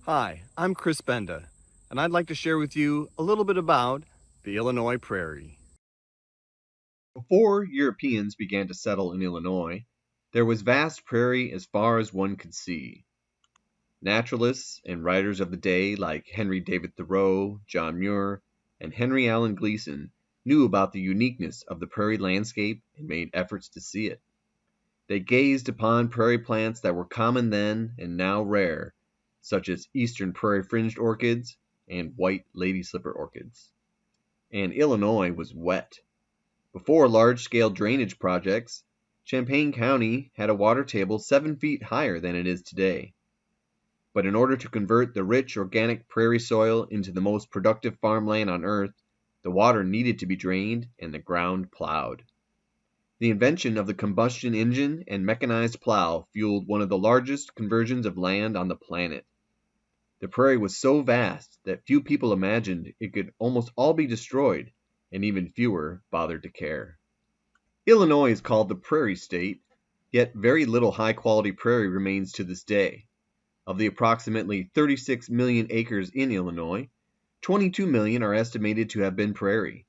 Hi, I'm Chris Benda, and I'd like to share with you a little bit about the Illinois Prairie. Before Europeans began to settle in Illinois, there was vast prairie as far as one could see. Naturalists and writers of the day like Henry David Thoreau, John Muir, and Henry Allen Gleason knew about the uniqueness of the prairie landscape and made efforts to see it. They gazed upon prairie plants that were common then and now rare, such as eastern prairie fringed orchids and white lady slipper orchids. And Illinois was wet. Before large-scale drainage projects, Champaign County had a water table 7 feet higher than it is today. But in order to convert the rich organic prairie soil into the most productive farmland on earth, the water needed to be drained and the ground plowed. The invention of the combustion engine and mechanized plow fueled one of the largest conversions of land on the planet. The prairie was so vast that few people imagined it could almost all be destroyed, and even fewer bothered to care. Illinois is called the Prairie State, yet very little high-quality prairie remains to this day. Of the approximately 36 million acres in Illinois, 22 million are estimated to have been prairie.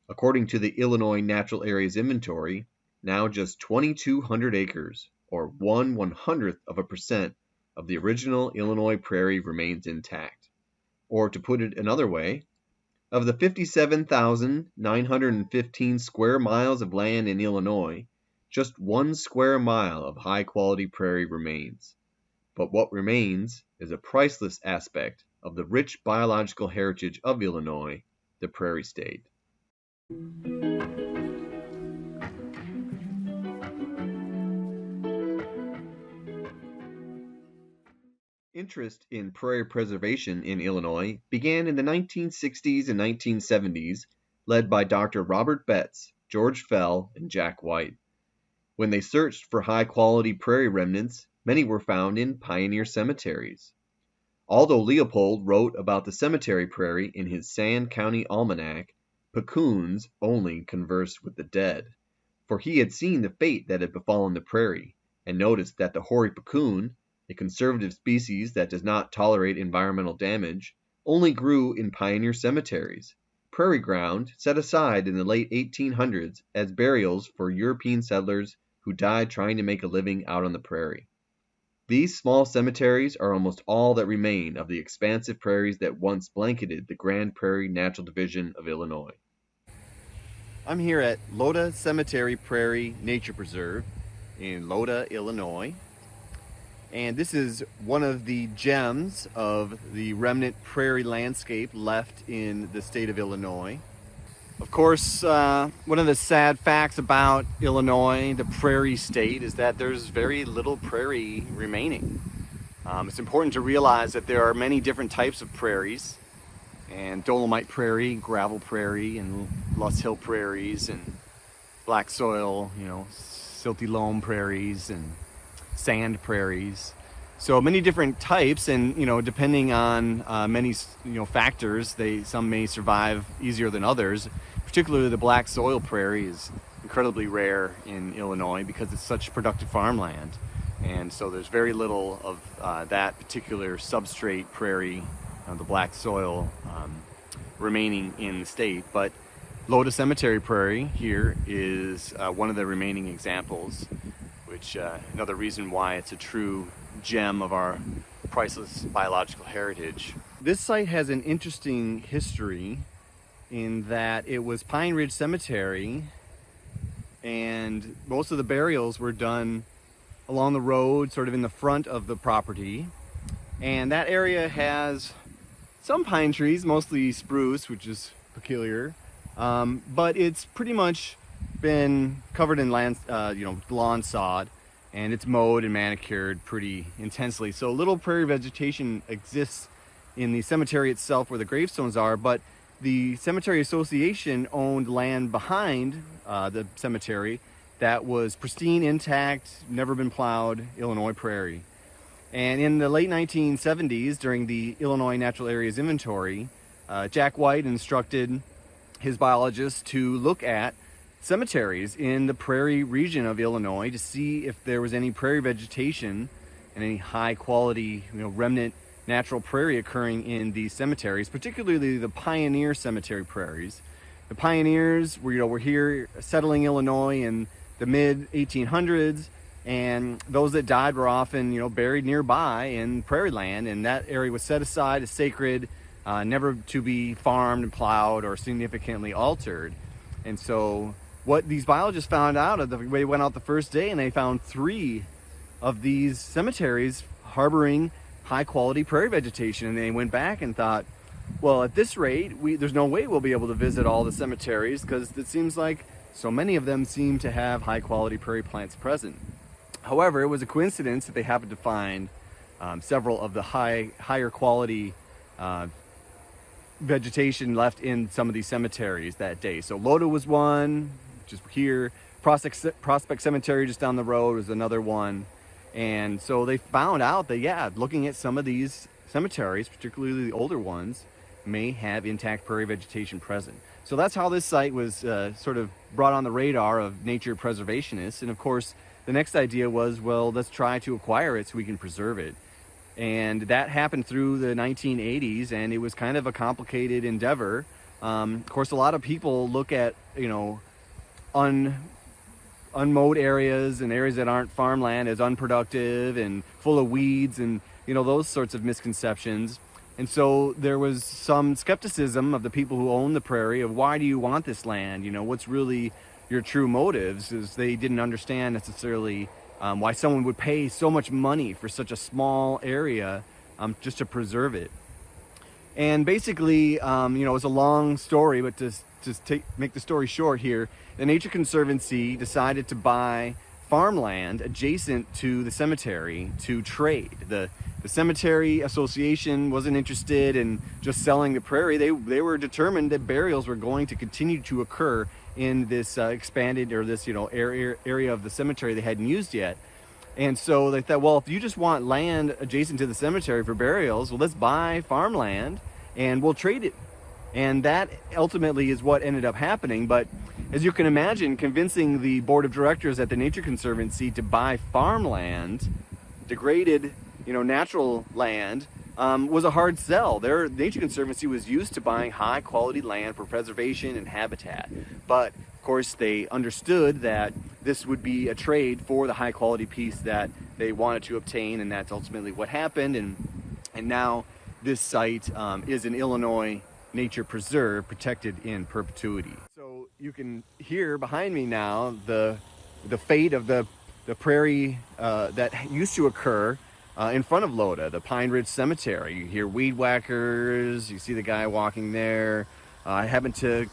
According to the Illinois Natural Areas Inventory, now just 2,200 acres, or 1/100% of the original Illinois prairie remains intact. Or to put it another way, of the 57,915 square miles of land in Illinois, just 1 square mile of high-quality prairie remains. But what remains is a priceless aspect of the rich biological heritage of Illinois, the Prairie State. Interest in prairie preservation in Illinois began in the 1960s and 1970s, led by Dr. Robert Betts, George Fell, and Jack White. When they searched for high-quality prairie remnants, many were found in pioneer cemeteries. Although Leopold wrote about the cemetery prairie in his Sand County Almanac, Peccoons only conversed with the dead, for he had seen the fate that had befallen the prairie, and noticed that the hoary peccoon, a conservative species that does not tolerate environmental damage, only grew in pioneer cemeteries, prairie ground set aside in the late 1800s as burials for European settlers who died trying to make a living out on the prairie. These small cemeteries are almost all that remain of the expansive prairies that once blanketed the Grand Prairie Natural Division of Illinois. I'm here at Loda Cemetery Prairie Nature Preserve in Loda, Illinois. And this is one of the gems of the remnant prairie landscape left in the state of Illinois. Of course, one of the sad facts about Illinois, the prairie state, is that there's very little prairie remaining. It's important to realize that there are many different types of prairies, and Dolomite Prairie, Gravel Prairie, and Loess Hill Prairies, and black soil, silty loam prairies, and sand prairies. So many different types, and depending on many factors, some may survive easier than others. Particularly the black soil prairie is incredibly rare in Illinois because it's such productive farmland, and so there's very little of that particular substrate prairie, the black soil, remaining in the state. But Loda Cemetery Prairie here is one of the remaining examples, which another reason why it's a true gem of our priceless biological heritage. This site has an interesting history in that it was Pine Ridge Cemetery, and most of the burials were done along the road, sort of in the front of the property. And that area has some pine trees, mostly spruce, which is peculiar, but it's pretty much been covered in lawn sod, and it's mowed and manicured pretty intensely. So little prairie vegetation exists in the cemetery itself where the gravestones are, but the Cemetery Association owned land behind the cemetery that was pristine, intact, never been plowed Illinois prairie. And in the late 1970s, during the Illinois Natural Areas Inventory, Jack White instructed his biologists to look at cemeteries in the prairie region of Illinois to see if there was any prairie vegetation and any high quality remnant natural prairie occurring in these cemeteries, particularly the pioneer cemetery prairies. The pioneers were here settling Illinois in the mid 1800s, and those that died were often buried nearby in prairie land, and that area was set aside as sacred, never to be farmed and plowed or significantly altered. And so what these biologists found out, they went out the first day and they found 3 of these cemeteries harboring high quality prairie vegetation, and they went back and thought, well, at this rate, there's no way we'll be able to visit all the cemeteries, because it seems like so many of them seem to have high quality prairie plants present. However, it was a coincidence that they happened to find several of the higher quality vegetation left in some of these cemeteries that day. So Loda was one, just here. Prospect Cemetery just down the road was another one. And so they found out that, yeah, looking at some of these cemeteries, particularly the older ones, may have intact prairie vegetation present. So that's how this site was sort of brought on the radar of nature preservationists. And of course, the next idea was, well, let's try to acquire it so we can preserve it. And that happened through the 1980s, and it was kind of a complicated endeavor. Of course, a lot of people look at, unmowed areas and areas that aren't farmland as unproductive and full of weeds and, those sorts of misconceptions. And so there was some skepticism of the people who own the prairie of, why do you want this land? What's really your true motives? Is they didn't understand necessarily why someone would pay so much money for such a small area just to preserve it. And basically, it was a long story, but to make the story short here, the Nature Conservancy decided to buy farmland adjacent to the cemetery to trade. The Cemetery Association wasn't interested in just selling the prairie. They were determined that burials were going to continue to occur in this expanded, or this area of the cemetery they hadn't used yet. And so they thought, well, if you just want land adjacent to the cemetery for burials, well, let's buy farmland and we'll trade it. And that ultimately is what ended up happening. But as you can imagine, convincing the board of directors at the Nature Conservancy to buy farmland, degraded, natural land, was a hard sell. Their Nature Conservancy was used to buying high quality land for preservation and habitat. But of course, they understood that this would be a trade for the high quality piece that they wanted to obtain, and that's ultimately what happened. And now this site is an Illinois nature preserve, protected in perpetuity. So you can hear behind me now the fate of the prairie that used to occur in front of Loda, the Pine Ridge Cemetery. You hear weed whackers, you see the guy walking there. I happened to,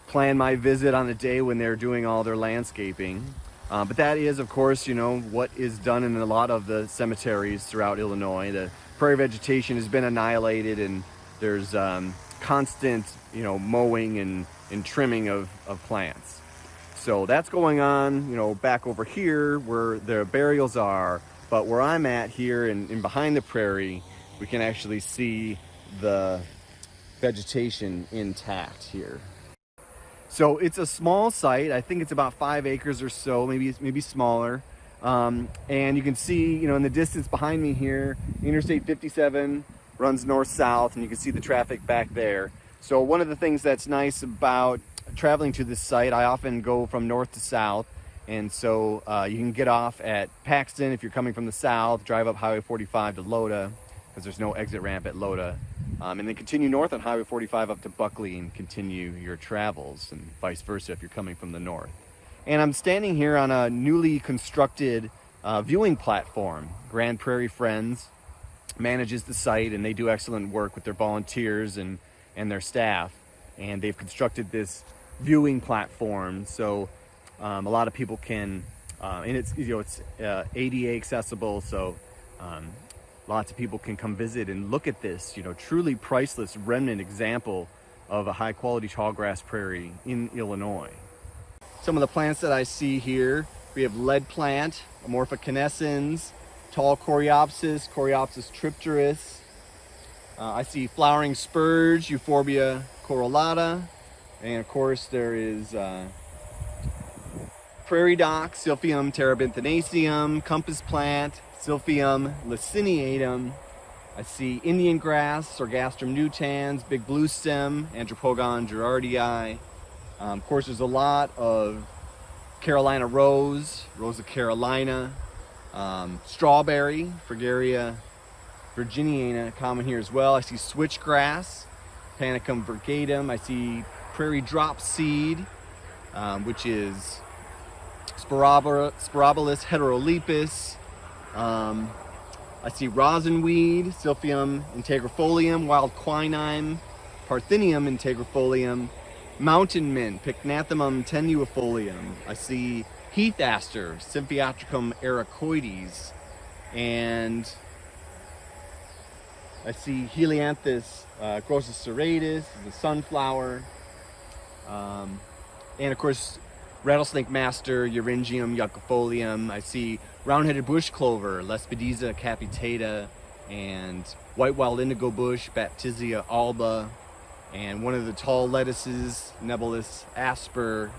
plan my visit on a day when they're doing all their landscaping. But that is, of course, what is done in a lot of the cemeteries throughout Illinois. The prairie vegetation has been annihilated, and there's constant, mowing and trimming of plants. So that's going on, back over here where the burials are. But where I'm at here and behind the prairie, we can actually see the vegetation intact here. So it's a small site. I think it's about 5 acres or so, maybe smaller. And you can see, in the distance behind me here, Interstate 57 runs north-south, and you can see the traffic back there. So one of the things that's nice about traveling to this site, I often go from north to south. And so you can get off at Paxton if you're coming from the south, drive up Highway 45 to Loda, because there's no exit ramp at Loda, and then continue north on Highway 45 up to Buckley and continue your travels, and vice versa if you're coming from the north. And I'm standing here on a newly constructed viewing platform. Grand Prairie Friends manages the site, and they do excellent work with their volunteers and their staff. And they've constructed this viewing platform, so a lot of people can, and it's ADA accessible, so lots of people can come visit and look at this, truly priceless remnant example of a high quality tallgrass prairie in Illinois. Some of the plants that I see here, we have lead plant, Amorpha canescens, tall Coreopsis, Coreopsis tripteris. I see flowering spurge, Euphorbia corolata, and of course there is Prairie Dock, Silphium terebinthinaceum, compass plant, Silphium laciniatum, I see Indian grass, Sorghastrum nutans, big blue stem, Andropogon girardii. Of course, there's a lot of Carolina rose, Rose of Carolina, strawberry, Fragaria virginiana, common here as well. I see switchgrass, Panicum virgatum. I see prairie drop seed, which is Sporobolus heterolepis. I see rosinweed, Silphium integrifolium, wild quinine, Parthenium integrifolium, mountain mint, Pycnathemum tenuifolium. I see heath aster, Symphiatricum ericoides, and I see Helianthus grossus serratus, the sunflower, and of course Rattlesnake Master, Euringium yuccifolium. I see round-headed bush clover, Lespedeza capitata, and white wild indigo bush, Baptisia alba, and one of the tall lettuces, Nebulus asper,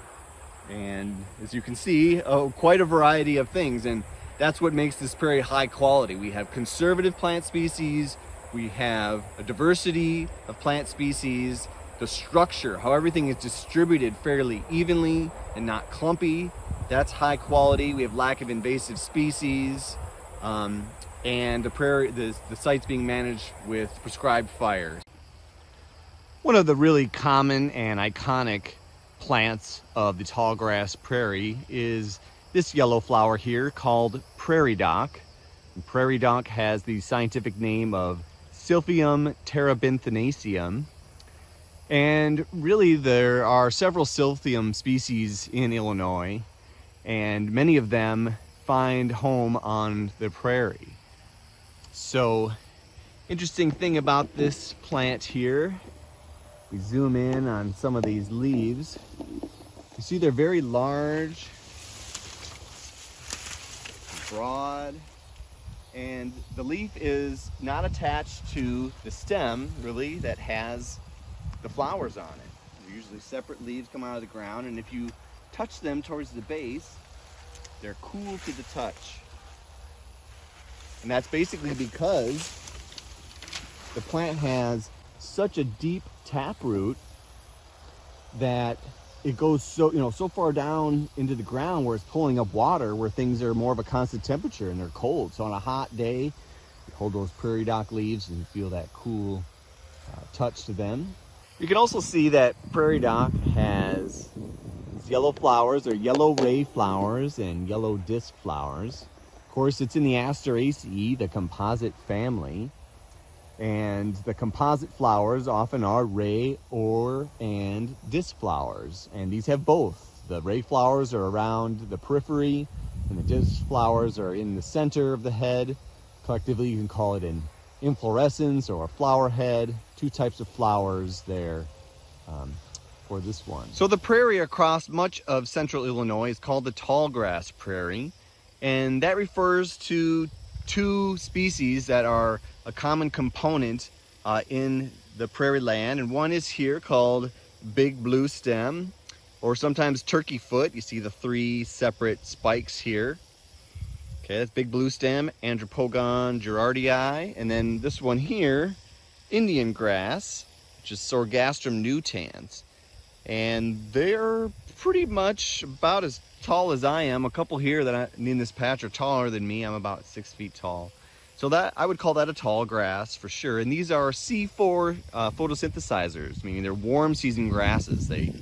and as you can see, quite a variety of things, and that's what makes this prairie high quality. We have conservative plant species, we have a diversity of plant species, the structure, how everything is distributed fairly evenly and not clumpy, that's high quality. We have lack of invasive species, and the site's being managed with prescribed fires. One of the really common and iconic plants of the tallgrass prairie is this yellow flower here called Prairie Dog. And Prairie Dog has the scientific name of Silphium terebinthinaceum. And really there are several Silphium species in Illinois, and many of them find home on the prairie. So, interesting thing about this plant here, we zoom in on some of these leaves. You see they're very large, broad, and the leaf is not attached to the stem, really, that has the flowers on it. They're usually separate leaves come out of the ground, and if you touch them towards the base, they're cool to the touch. And that's basically because the plant has such a deep taproot that it goes so far down into the ground where it's pulling up water, where things are more of a constant temperature and they're cold. So on a hot day, you hold those prairie dock leaves and feel that cool touch to them. You can also see that prairie dock has these yellow flowers, or yellow ray flowers and yellow disc flowers. Of course, it's in the Asteraceae, the composite family. And the composite flowers often are ray and disc flowers. And these have both. The ray flowers are around the periphery, and the disc flowers are in the center of the head. Collectively, you can call it an inflorescence or a flower head. Two types of flowers there for this one. So the prairie across much of central Illinois is called the tallgrass prairie, and that refers to two species that are a common component in the prairie land, and one is here called big blue stem, or sometimes turkey foot. You see the three separate spikes here. Okay, that's big blue stem, Andropogon girardii, and then this one here, Indian grass, which is Sorghastrum nutans, and they're pretty much about as tall as I am. A couple here that in this patch are taller than me. I'm about 6 feet tall. So that I would call that a tall grass for sure. And these are C4 photosynthesizers, meaning they're warm season grasses. They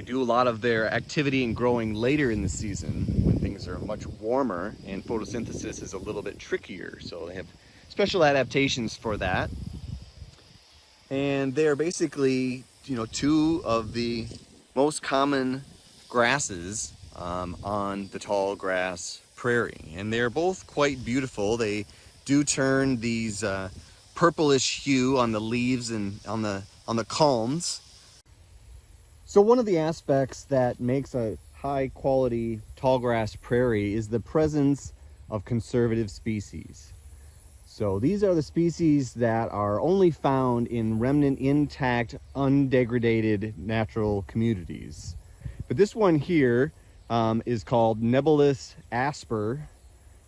do a lot of their activity and growing later in the season when things are much warmer and photosynthesis is a little bit trickier. So they have special adaptations for that. And they're basically, two of the most common grasses on the tall grass prairie, and they're both quite beautiful. They do turn these purplish hue on the leaves and on the culms. So one of the aspects that makes a high quality tallgrass prairie is the presence of conservative species. So these are the species that are only found in remnant intact, undegraded natural communities. But this one here is called Nebulus asper,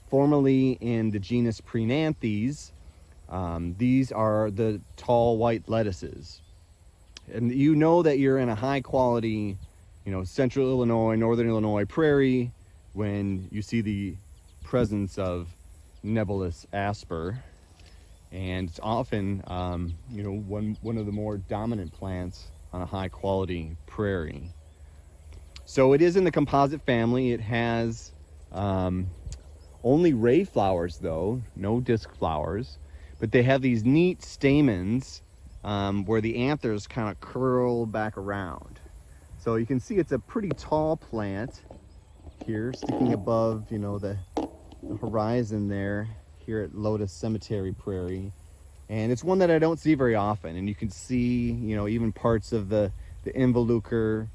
formerly in the genus Prenanthes. These are the tall white lettuces. And you know that you're in a high quality, central Illinois, northern Illinois prairie when you see the presence of nebulous Asper. And it's often, one of the more dominant plants on a high quality prairie. So it is in the composite family. It has only ray flowers though, no disc flowers, but they have these neat stamens where the anthers kind of curl back around. So you can see it's a pretty tall plant here, sticking above, the horizon there here at Loda Cemetery Prairie. And it's one that I don't see very often. And you can see, even parts of the involucre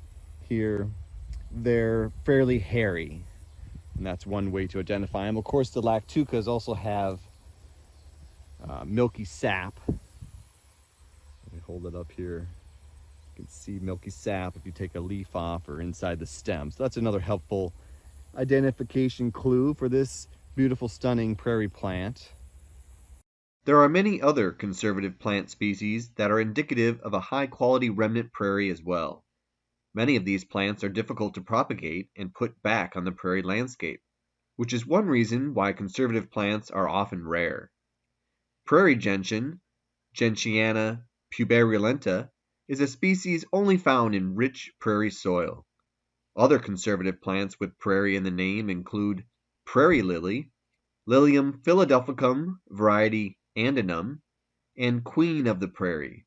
here, they're fairly hairy. And that's one way to identify them. Of course, the lactucas also have milky sap. Let me hold it up here. You can see milky sap if you take a leaf off or inside the stem. So that's another helpful identification clue for this beautiful, stunning prairie plant. There are many other conservative plant species that are indicative of a high-quality remnant prairie as well. Many of these plants are difficult to propagate and put back on the prairie landscape, which is one reason why conservative plants are often rare. Prairie gentian, Gentiana puberulenta, is a species only found in rich prairie soil. Other conservative plants with prairie in the name include prairie lily, Lilium philadelphicum variety andinum, and queen of the prairie,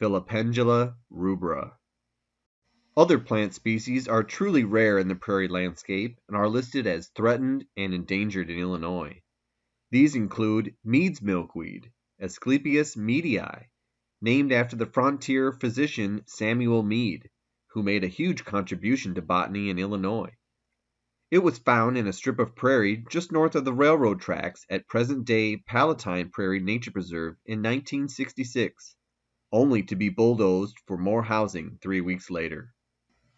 Philopendula rubra. Other plant species are truly rare in the prairie landscape and are listed as threatened and endangered in Illinois. These include Mead's milkweed, Asclepias meadii, named after the frontier physician Samuel Mead, who made a huge contribution to botany in Illinois. It was found in a strip of prairie just north of the railroad tracks at present-day Palatine Prairie Nature Preserve in 1966, only to be bulldozed for more housing 3 weeks later.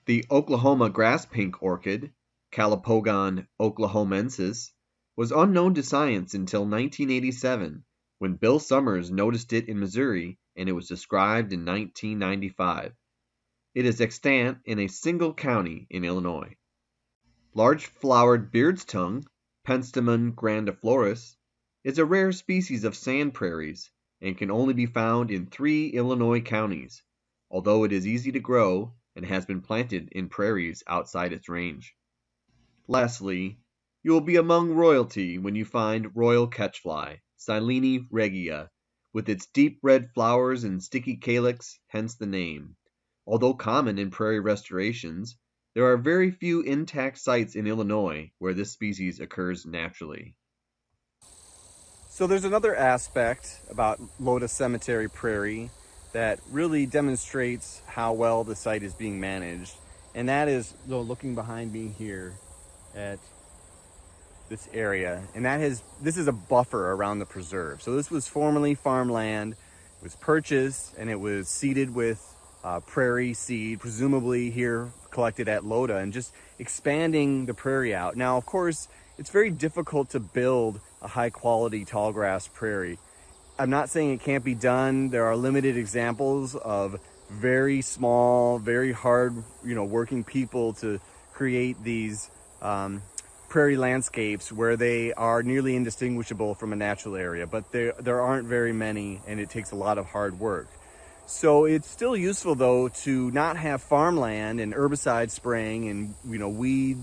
The Oklahoma grass pink orchid, Calopogon oklahomensis, was unknown to science until 1987, when Bill Summers noticed it in Missouri and it was described in 1995. It is extant in a single county in Illinois. Large-flowered beard's tongue, Penstemon grandiflorus, is a rare species of sand prairies and can only be found in 3 Illinois counties, although it is easy to grow and has been planted in prairies outside its range. Lastly, you will be among royalty when you find royal catchfly, Silene regia, with its deep red flowers and sticky calyx, hence the name. Although common in prairie restorations, there are very few intact sites in Illinois where this species occurs naturally. So there's another aspect about Loda Cemetery Prairie that really demonstrates how well the site is being managed, and that is looking behind me here at this area, and this is a buffer around the preserve. So this was formerly farmland. It was purchased and it was seeded with prairie seed, presumably here collected at Loda, and just expanding the prairie out. Now, of course, it's very difficult to build a high quality tallgrass prairie. I'm not saying it can't be done. There are limited examples of very small, very hard, working people to create these prairie landscapes where they are nearly indistinguishable from a natural area, but there aren't very many, and it takes a lot of hard work. So it's still useful though to not have farmland and herbicide spraying and weed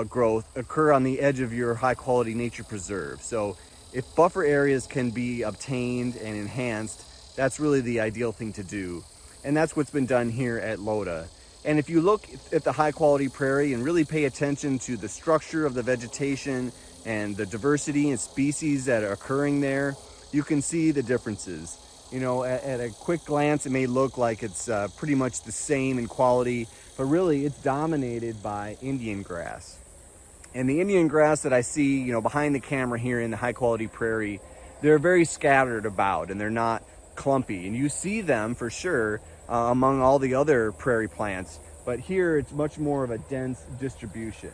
growth occur on the edge of your high quality nature preserve. So if buffer areas can be obtained and enhanced, that's really the ideal thing to do. And that's what's been done here at Loda. And if you look at the high quality prairie and really pay attention to the structure of the vegetation and the diversity and species that are occurring there, you can see the differences. At a quick glance, it may look like it's pretty much the same in quality, but really it's dominated by Indian grass. And the Indian grass that I see, behind the camera here in the high quality prairie, they're very scattered about and they're not clumpy. And you see them for sure among all the other prairie plants, but here it's much more of a dense distribution.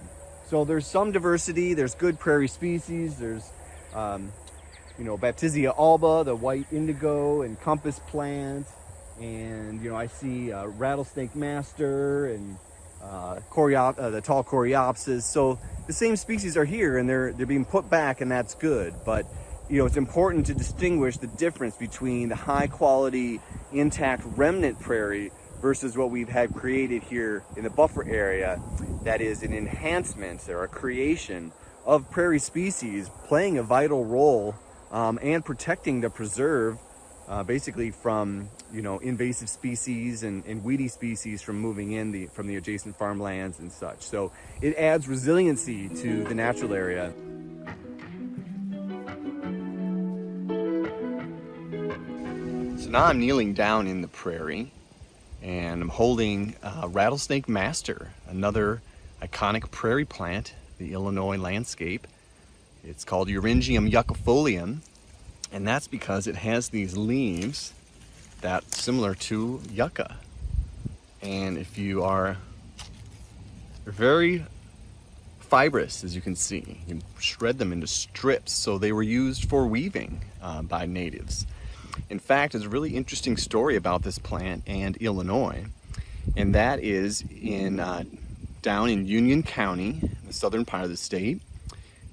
So there's some diversity. There's good prairie species. There's Baptisia alba, the white indigo and compass plant, and I see Rattlesnake Master and the tall coreopsis. So the same species are here, and they're being put back, and that's good. But it's important to distinguish the difference between the high quality intact remnant prairie versus what we've had created here in the buffer area, that is an enhancement or a creation of prairie species playing a vital role and protecting the preserve basically from invasive species and weedy species from moving in from the adjacent farmlands and such. So it adds resiliency to the natural area. So now I'm kneeling down in the prairie and I'm holding Rattlesnake Master, another iconic prairie plant, the Illinois landscape. It's called Euringium yuccifolium, and that's because it has these leaves that similar to yucca. And if you are very fibrous, as you can see, you can shred them into strips. So they were used for weaving by natives. In fact, there's a really interesting story about this plant and Illinois, and that is down in Union County, the southern part of the state.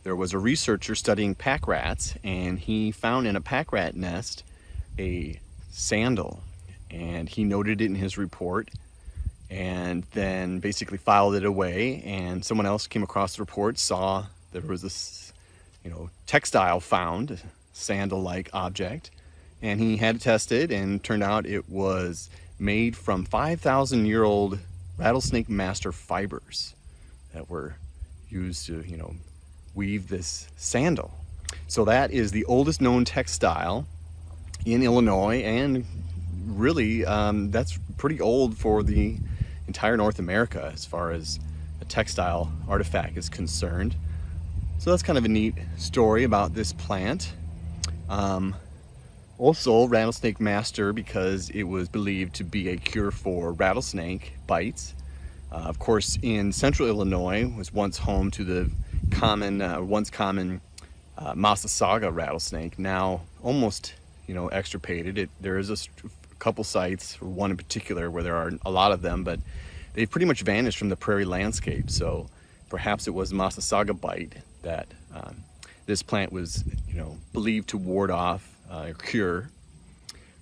There was a researcher studying pack rats, and he found in a pack rat nest a sandal, and he noted it in his report and then basically filed it away. And someone else came across the report, saw there was this textile found, a sandal-like object, and he had it tested, and turned out it was made from 5,000-year-old Rattlesnake Master fibers that were used to weave this sandal. So that is the oldest known textile in Illinois, and really that's pretty old for the entire North America as far as a textile artifact is concerned. So that's kind of a neat story about this plant. Also, Rattlesnake Master, because it was believed to be a cure for rattlesnake bites. Of course, in central Illinois was once home to the once common Massasauga rattlesnake, now almost extirpated. There is a couple sites, one in particular, where there are a lot of them, but they've pretty much vanished from the prairie landscape. So perhaps it was Massasauga bite that this plant was believed to ward off or cure.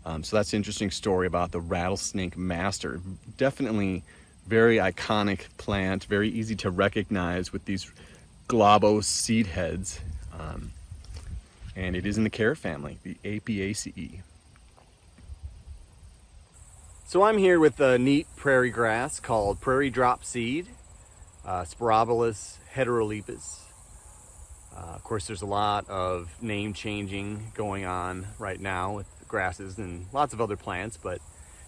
So that's an interesting story about the Rattlesnake Master. Definitely very iconic plant, very easy to recognize with these globose seed heads. And it is in the carrot family, the Apiaceae. So I'm here with a neat prairie grass called prairie drop seed, Sporobolus heterolepis. Of course, there's a lot of name changing going on right now with grasses and lots of other plants, but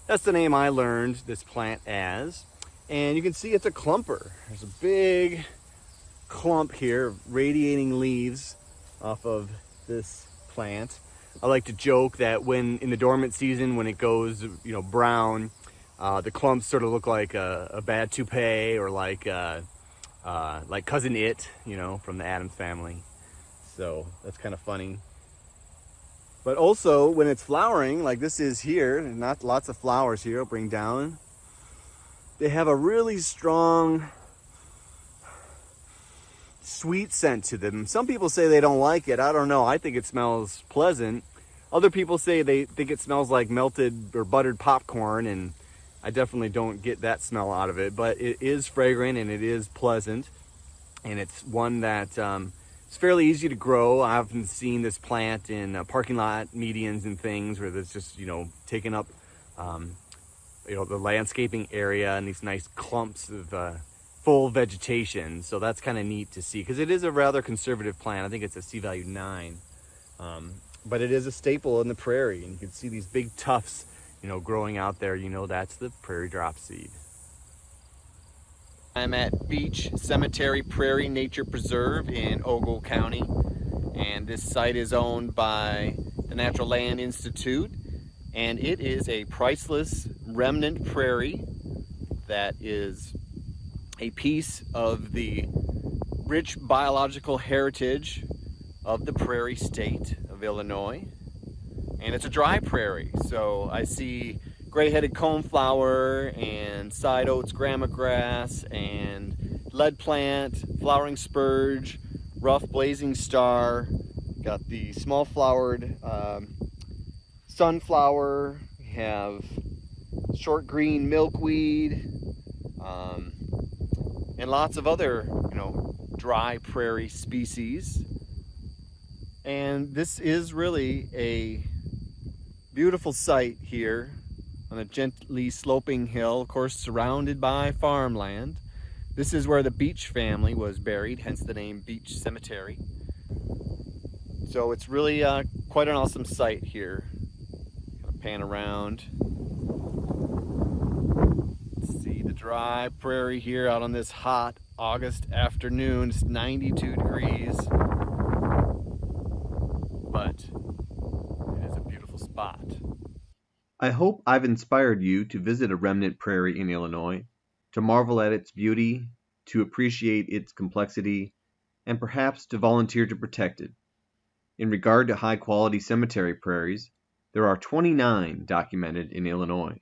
that's the name I learned this plant as. And you can see it's a clumper. There's a big clump here, radiating leaves off of this plant. I like to joke that when in the dormant season, when it goes brown, the clumps sort of look like a bad toupee, or like Cousin It, from the Addams Family. So that's kind of funny. But also when it's flowering, like this is here, and not lots of flowers here, I'll bring down. They have a really strong sweet scent to them. Some people say they don't like it. I don't know. I think it smells pleasant. Other people say they think it smells like melted or buttered popcorn, and I definitely don't get that smell out of it. But it is fragrant and it is pleasant, and it's one that it's fairly easy to grow. I've often seen this plant in parking lot medians and things where it's just taking up the landscaping area and these nice clumps of full vegetation. So that's kind of neat to see, because it is a rather conservative plant. I think it's a C-value 9, but it is a staple in the prairie, and you can see these big tufts growing out there. That's the prairie drop seed. I'm at Beech Cemetery Prairie Nature Preserve in Ogle County, and this site is owned by the Natural Land Institute, and it is a priceless remnant prairie that is a piece of the rich biological heritage of the prairie state of Illinois. And it's a dry prairie, so I see gray-headed coneflower and side oats gramagrass and lead plant, flowering spurge, rough blazing star. Got the small flowered sunflower. We have short green milkweed, and lots of other, dry prairie species. And this is really a beautiful site here on a gently sloping hill, of course surrounded by farmland. This is where the Beech family was buried, hence the name Beech Cemetery. So it's really quite an awesome site here. Kind of pan around. Let's see the dry prairie here out on this hot August afternoon. It's 92 degrees. But it is a beautiful spot. I hope I've inspired you to visit a remnant prairie in Illinois, to marvel at its beauty, to appreciate its complexity, and perhaps to volunteer to protect it. In regard to high-quality cemetery prairies, there are 29 documented in Illinois.